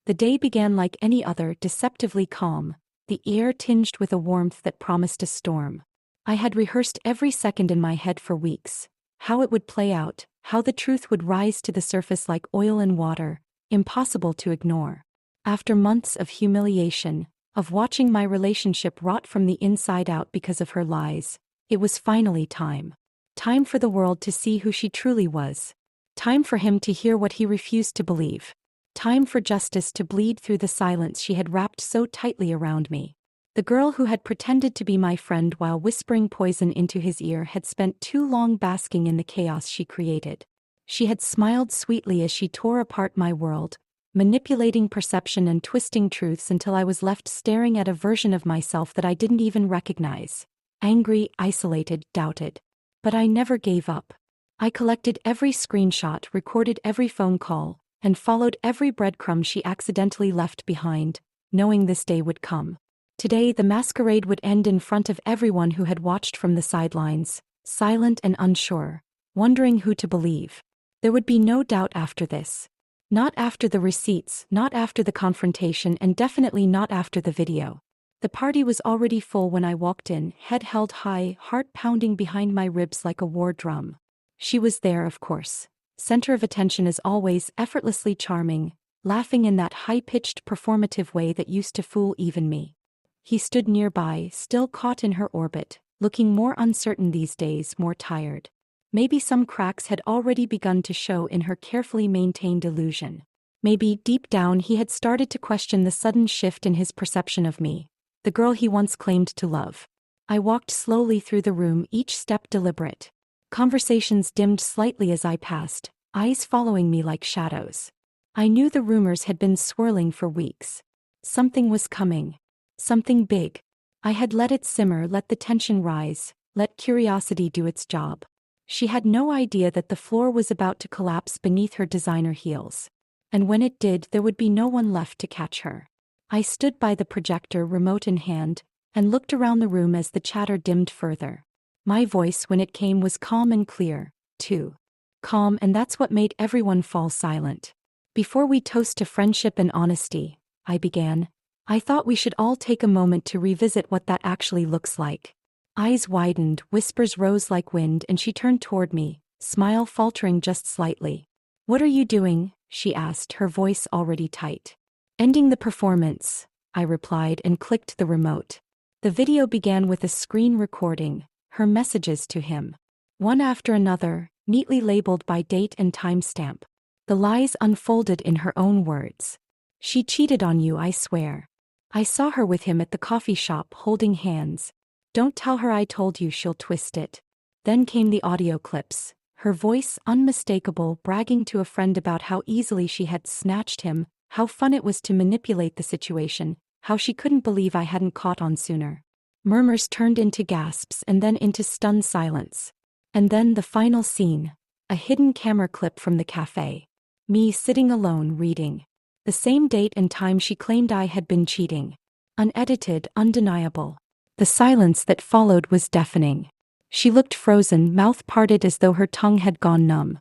The day began like any other, deceptively calm, the air tinged with a warmth that promised a storm. I had rehearsed every second in my head for weeks. How it would play out, how the truth would rise to the surface like oil in water, impossible to ignore. After months of humiliation, of watching my relationship rot from the inside out because of her lies, it was finally time. Time for the world to see who she truly was. Time for him to hear what he refused to believe. Time for justice to bleed through the silence she had wrapped so tightly around me. The girl who had pretended to be my friend while whispering poison into his ear had spent too long basking in the chaos she created. She had smiled sweetly as she tore apart my world, manipulating perception and twisting truths until I was left staring at a version of myself that I didn't even recognize. Angry, isolated, doubted. But I never gave up. I collected every screenshot, recorded every phone call, and followed every breadcrumb she accidentally left behind, knowing this day would come. Today the masquerade would end in front of everyone who had watched from the sidelines, silent and unsure, wondering who to believe. There would be no doubt after this. Not after the receipts, not after the confrontation, and definitely not after the video. The party was already full when I walked in, head held high, heart pounding behind my ribs like a war drum. She was there, of course. Center of attention as always, effortlessly charming, laughing in that high-pitched performative way that used to fool even me. He stood nearby, still caught in her orbit, looking more uncertain these days, more tired. Maybe some cracks had already begun to show in her carefully maintained illusion. Maybe, deep down, he had started to question the sudden shift in his perception of me, the girl he once claimed to love. I walked slowly through the room, each step deliberate. Conversations dimmed slightly as I passed, eyes following me like shadows. I knew the rumors had been swirling for weeks. Something was coming. Something big. I had let it simmer, let the tension rise, let curiosity do its job. She had no idea that the floor was about to collapse beneath her designer heels. And when it did, there would be no one left to catch her. I stood by the projector, remote in hand, and looked around the room as the chatter dimmed further. My voice, when it came, was calm and clear, too. Calm, and that's what made everyone fall silent. Before we toast to friendship and honesty, I began, I thought we should all take a moment to revisit what that actually looks like. Eyes widened, whispers rose like wind, and she turned toward me, smile faltering just slightly. "What are you doing?" she asked, her voice already tight. "Ending the performance," I replied and clicked the remote. The video began with a screen recording, her messages to him. One after another, neatly labeled by date and timestamp. The lies unfolded in her own words. "She cheated on you, I swear. I saw her with him at the coffee shop holding hands. Don't tell her I told you, she'll twist it." Then came the audio clips, her voice unmistakable, bragging to a friend about how easily she had snatched him, how fun it was to manipulate the situation, how she couldn't believe I hadn't caught on sooner. Murmurs turned into gasps and then into stunned silence. And then the final scene, a hidden camera clip from the cafe. Me sitting alone reading. The same date and time she claimed I had been cheating. Unedited, undeniable. The silence that followed was deafening. She looked frozen, mouth parted as though her tongue had gone numb.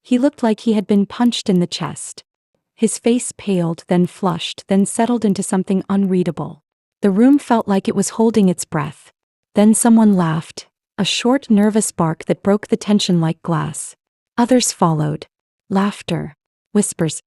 He looked like he had been punched in the chest. His face paled, then flushed, then settled into something unreadable. The room felt like it was holding its breath. Then someone laughed, a short, nervous bark that broke the tension like glass. Others followed. Laughter, whispers,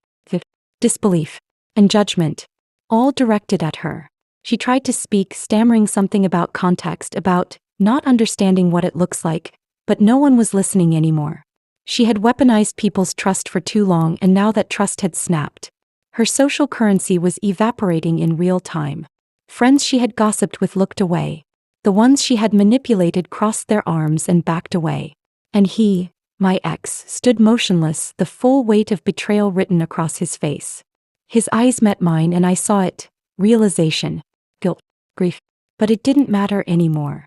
disbelief, and judgment, all directed at her. She tried to speak, stammering something about context, about not understanding what it looks like, but no one was listening anymore. She had weaponized people's trust for too long, and now that trust had snapped. Her social currency was evaporating in real time. Friends she had gossiped with looked away. The ones she had manipulated crossed their arms and backed away. And he, my ex, stood motionless, the full weight of betrayal written across his face. His eyes met mine and I saw it, realization, guilt, grief. But it didn't matter anymore.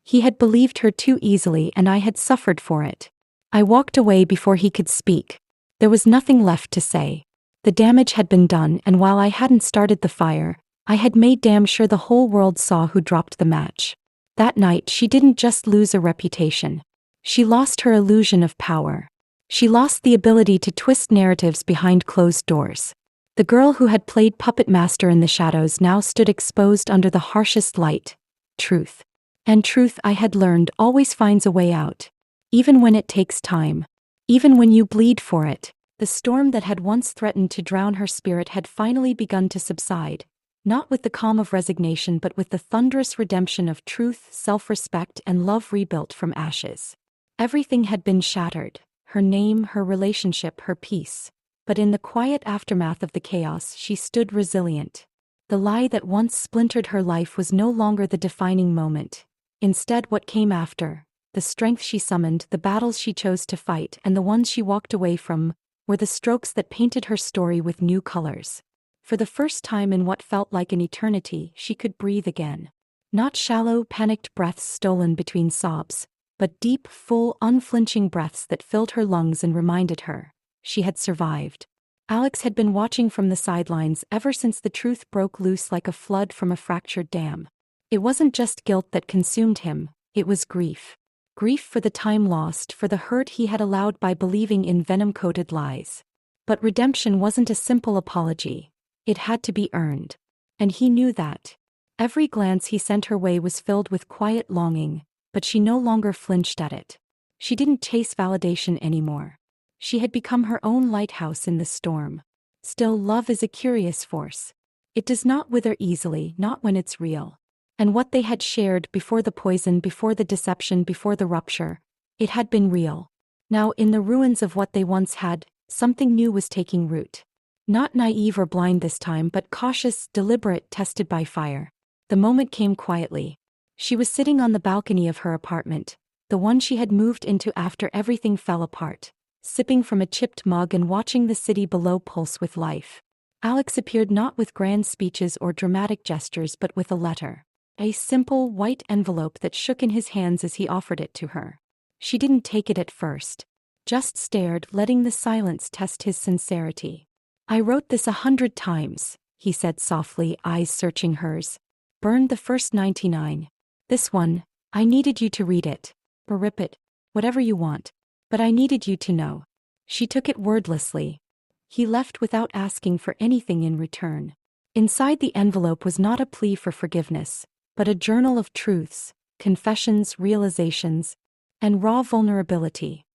He had believed her too easily and I had suffered for it. I walked away before he could speak. There was nothing left to say. The damage had been done, and while I hadn't started the fire, I had made damn sure the whole world saw who dropped the match. That night she didn't just lose a reputation. She lost her illusion of power. She lost the ability to twist narratives behind closed doors. The girl who had played puppet master in the shadows now stood exposed under the harshest light. Truth. And truth, I had learned, always finds a way out. Even when it takes time. Even when you bleed for it. The storm that had once threatened to drown her spirit had finally begun to subside. Not with the calm of resignation, but with the thunderous redemption of truth, self-respect, and love rebuilt from ashes. Everything had been shattered. Her name, her relationship, her peace. But in the quiet aftermath of the chaos, she stood resilient. The lie that once splintered her life was no longer the defining moment. Instead, what came after, the strength she summoned, the battles she chose to fight, and the ones she walked away from, were the strokes that painted her story with new colors. For the first time in what felt like an eternity, she could breathe again. Not shallow, panicked breaths stolen between sobs, but deep, full, unflinching breaths that filled her lungs and reminded her she had survived. Alex had been watching from the sidelines ever since the truth broke loose like a flood from a fractured dam. It wasn't just guilt that consumed him, it was grief. Grief for the time lost, for the hurt he had allowed by believing in venom-coated lies. But redemption wasn't a simple apology. It had to be earned. And he knew that. Every glance he sent her way was filled with quiet longing, but she no longer flinched at it. She didn't chase validation anymore. She had become her own lighthouse in the storm. Still, love is a curious force. It does not wither easily, not when it's real. And what they had shared before the poison, before the deception, before the rupture, it had been real. Now, in the ruins of what they once had, something new was taking root. Not naive or blind this time, but cautious, deliberate, tested by fire. The moment came quietly. She was sitting on the balcony of her apartment, the one she had moved into after everything fell apart, sipping from a chipped mug and watching the city below pulse with life. Alex appeared not with grand speeches or dramatic gestures but with a letter. A simple, white envelope that shook in his hands as he offered it to her. She didn't take it at first. Just stared, letting the silence test his sincerity. "I wrote this 100 times, he said softly, eyes searching hers. "Burned the first 99. This one, I needed you to read it. Or rip it. Whatever you want. But I needed you to know." She took it wordlessly. He left without asking for anything in return. Inside the envelope was not a plea for forgiveness, but a journal of truths, confessions, realizations, and raw vulnerability.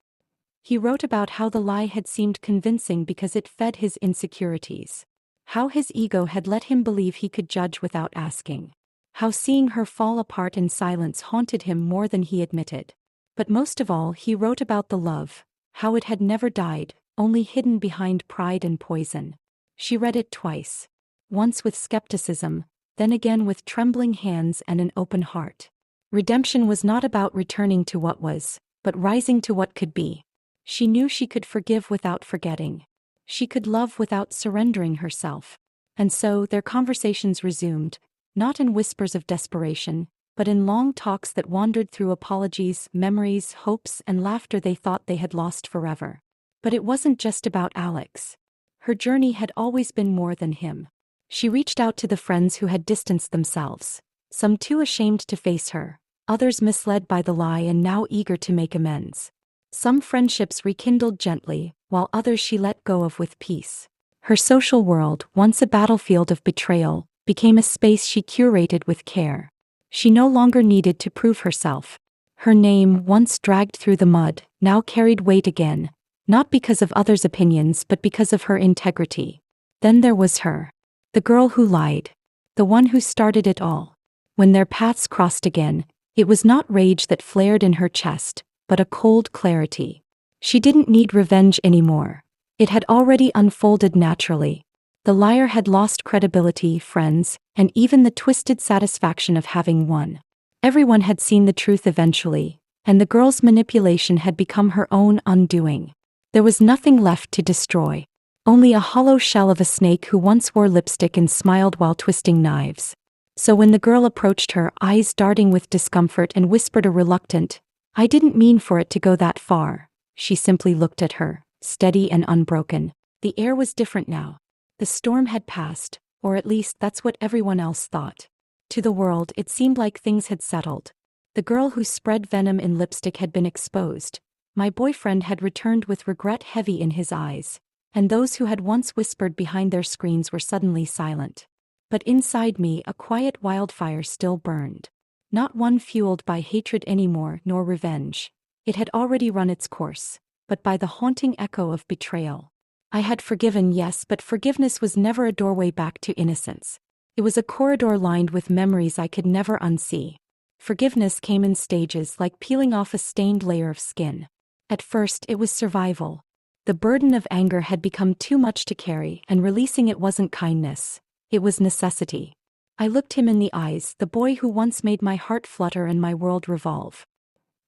He wrote about how the lie had seemed convincing because it fed his insecurities. How his ego had let him believe he could judge without asking. How seeing her fall apart in silence haunted him more than he admitted. But most of all, he wrote about the love, how it had never died, only hidden behind pride and poison. She read it twice. Once with skepticism, then again with trembling hands and an open heart. Redemption was not about returning to what was, but rising to what could be. She knew she could forgive without forgetting. She could love without surrendering herself. And so their conversations resumed, not in whispers of desperation, but in long talks that wandered through apologies, memories, hopes, and laughter they thought they had lost forever. But it wasn't just about Alex. Her journey had always been more than him. She reached out to the friends who had distanced themselves, some too ashamed to face her, others misled by the lie and now eager to make amends. Some friendships rekindled gently, while others she let go of with peace. Her social world, once a battlefield of betrayal, became a space she curated with care. She no longer needed to prove herself. Her name, once dragged through the mud, now carried weight again, not because of others' opinions but because of her integrity. Then there was her. The girl who lied. The one who started it all. When their paths crossed again, it was not rage that flared in her chest, but a cold clarity. She didn't need revenge anymore. It had already unfolded naturally. The liar had lost credibility, friends, and even the twisted satisfaction of having won. Everyone had seen the truth eventually, and the girl's manipulation had become her own undoing. There was nothing left to destroy. Only a hollow shell of a snake who once wore lipstick and smiled while twisting knives. So when the girl approached her, eyes darting with discomfort, and whispered a reluctant, "I didn't mean for it to go that far," she simply looked at her, steady and unbroken. The air was different now. The storm had passed, or at least that's what everyone else thought. To the world, it seemed like things had settled. The girl who spread venom in lipstick had been exposed. My boyfriend had returned with regret heavy in his eyes. And those who had once whispered behind their screens were suddenly silent. But inside me, a quiet wildfire still burned. Not one fueled by hatred anymore, nor revenge. It had already run its course, but by the haunting echo of betrayal. I had forgiven, yes, but forgiveness was never a doorway back to innocence. It was a corridor lined with memories I could never unsee. Forgiveness came in stages, like peeling off a stained layer of skin. At first, it was survival. The burden of anger had become too much to carry, and releasing it wasn't kindness. It was necessity. I looked him in the eyes, the boy who once made my heart flutter and my world revolve.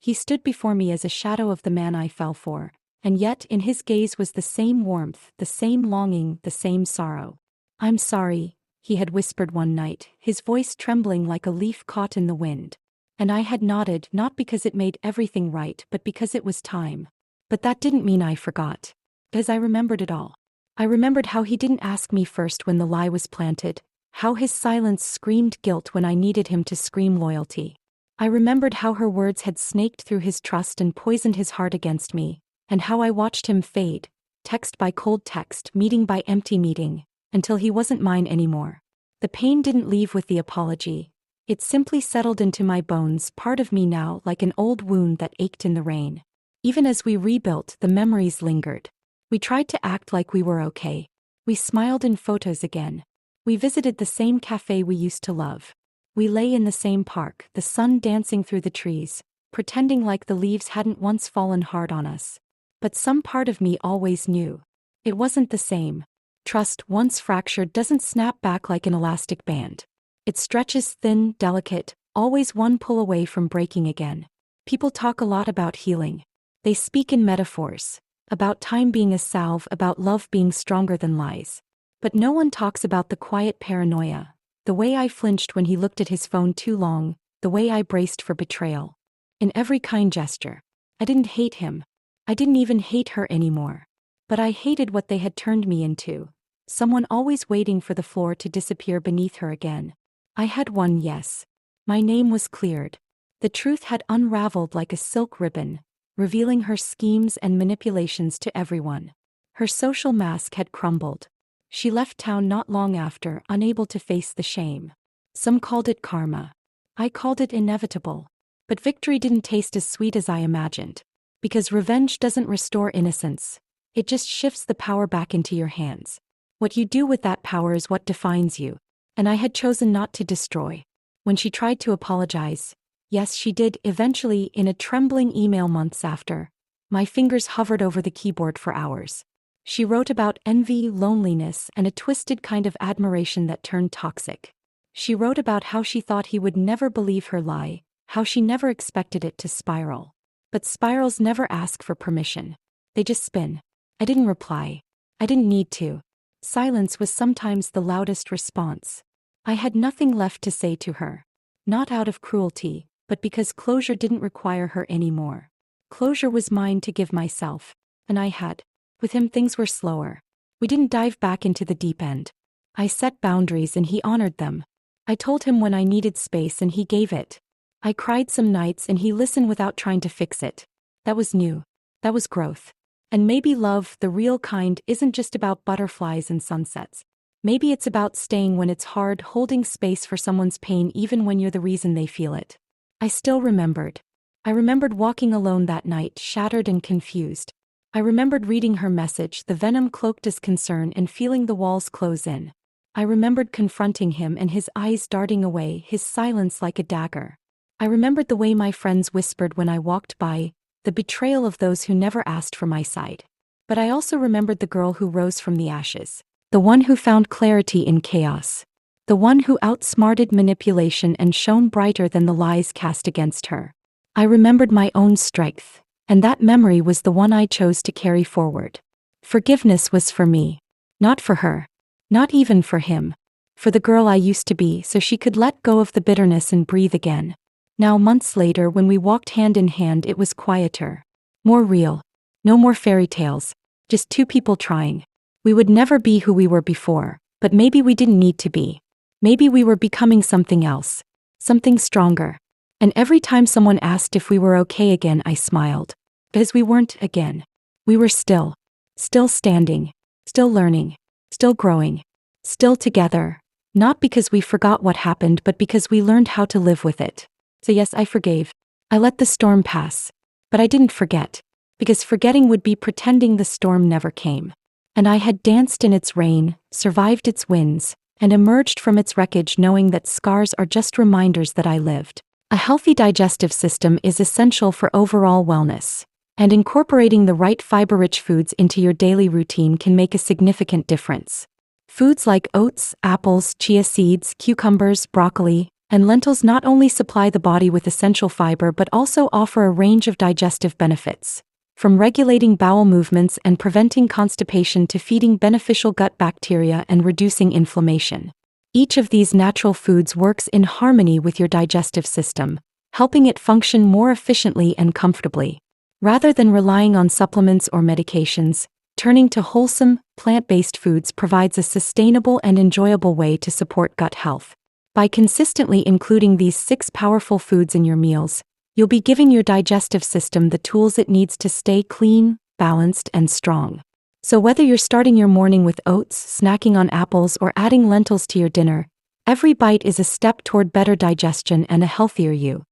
He stood before me as a shadow of the man I fell for, and yet in his gaze was the same warmth, the same longing, the same sorrow. "I'm sorry," he had whispered one night, his voice trembling like a leaf caught in the wind. And I had nodded, not because it made everything right, but because it was time. But that didn't mean I forgot. Because I remembered it all. I remembered how he didn't ask me first when the lie was planted, how his silence screamed guilt when I needed him to scream loyalty. I remembered how her words had snaked through his trust and poisoned his heart against me, and how I watched him fade, text by cold text, meeting by empty meeting, until he wasn't mine anymore. The pain didn't leave with the apology. It simply settled into my bones, part of me now, like an old wound that ached in the rain. Even as we rebuilt, the memories lingered. We tried to act like we were okay. We smiled in photos again. We visited the same cafe we used to love. We lay in the same park, the sun dancing through the trees, pretending like the leaves hadn't once fallen hard on us. But some part of me always knew. It wasn't the same. Trust, once fractured, doesn't snap back like an elastic band. It stretches thin, delicate, always one pull away from breaking again. People talk a lot about healing. They speak in metaphors. About time being a salve, about love being stronger than lies. But no one talks about the quiet paranoia. The way I flinched when he looked at his phone too long, the way I braced for betrayal. In every kind gesture. I didn't hate him. I didn't even hate her anymore. But I hated what they had turned me into. Someone always waiting for the floor to disappear beneath her again. I had won, yes. My name was cleared. The truth had unraveled like a silk ribbon, revealing her schemes and manipulations to everyone. Her social mask had crumbled. She left town not long after, unable to face the shame. Some called it karma. I called it inevitable. But victory didn't taste as sweet as I imagined. Because revenge doesn't restore innocence. It just shifts the power back into your hands. What you do with that power is what defines you. And I had chosen not to destroy. When she tried to apologize, yes, she did, eventually, in a trembling email months after. My fingers hovered over the keyboard for hours. She wrote about envy, loneliness, and a twisted kind of admiration that turned toxic. She wrote about how she thought he would never believe her lie, how she never expected it to spiral. But spirals never ask for permission. They just spin. I didn't reply. I didn't need to. Silence was sometimes the loudest response. I had nothing left to say to her. Not out of cruelty, but because closure didn't require her anymore. Closure was mine to give myself. And I had. With him things were slower. We didn't dive back into the deep end. I set boundaries and he honored them. I told him when I needed space and he gave it. I cried some nights and he listened without trying to fix it. That was new. That was growth. And maybe love, the real kind, isn't just about butterflies and sunsets. Maybe it's about staying when it's hard, holding space for someone's pain even when you're the reason they feel it. I still remembered. I remembered walking alone that night, shattered and confused. I remembered reading her message, the venom cloaked as concern, and feeling the walls close in. I remembered confronting him and his eyes darting away, his silence like a dagger. I remembered the way my friends whispered when I walked by, the betrayal of those who never asked for my side. But I also remembered the girl who rose from the ashes. The one who found clarity in chaos. The one who outsmarted manipulation and shone brighter than the lies cast against her. I remembered my own strength, and that memory was the one I chose to carry forward. Forgiveness was for me. Not for her. Not even for him. For the girl I used to be, so she could let go of the bitterness and breathe again. Now, months later, when we walked hand in hand, it was quieter. More real. No more fairy tales. Just two people trying. We would never be who we were before, but maybe we didn't need to be. Maybe we were becoming something else. Something stronger. And every time someone asked if we were okay again, I smiled. Because we weren't again. We were still. Still standing. Still learning. Still growing. Still together. Not because we forgot what happened, but because we learned how to live with it. So yes, I forgave. I let the storm pass. But I didn't forget. Because forgetting would be pretending the storm never came. And I had danced in its rain, survived its winds, and emerged from its wreckage knowing that scars are just reminders that I lived. A healthy digestive system is essential for overall wellness. And incorporating the right fiber-rich foods into your daily routine can make a significant difference. Foods like oats, apples, chia seeds, cucumbers, broccoli, and lentils not only supply the body with essential fiber but also offer a range of digestive benefits, from regulating bowel movements and preventing constipation to feeding beneficial gut bacteria and reducing inflammation. Each of these natural foods works in harmony with your digestive system, helping it function more efficiently and comfortably. Rather than relying on supplements or medications, turning to wholesome, plant-based foods provides a sustainable and enjoyable way to support gut health. By consistently including these 6 powerful foods in your meals, you'll be giving your digestive system the tools it needs to stay clean, balanced, and strong. So whether you're starting your morning with oats, snacking on apples, or adding lentils to your dinner, every bite is a step toward better digestion and a healthier you.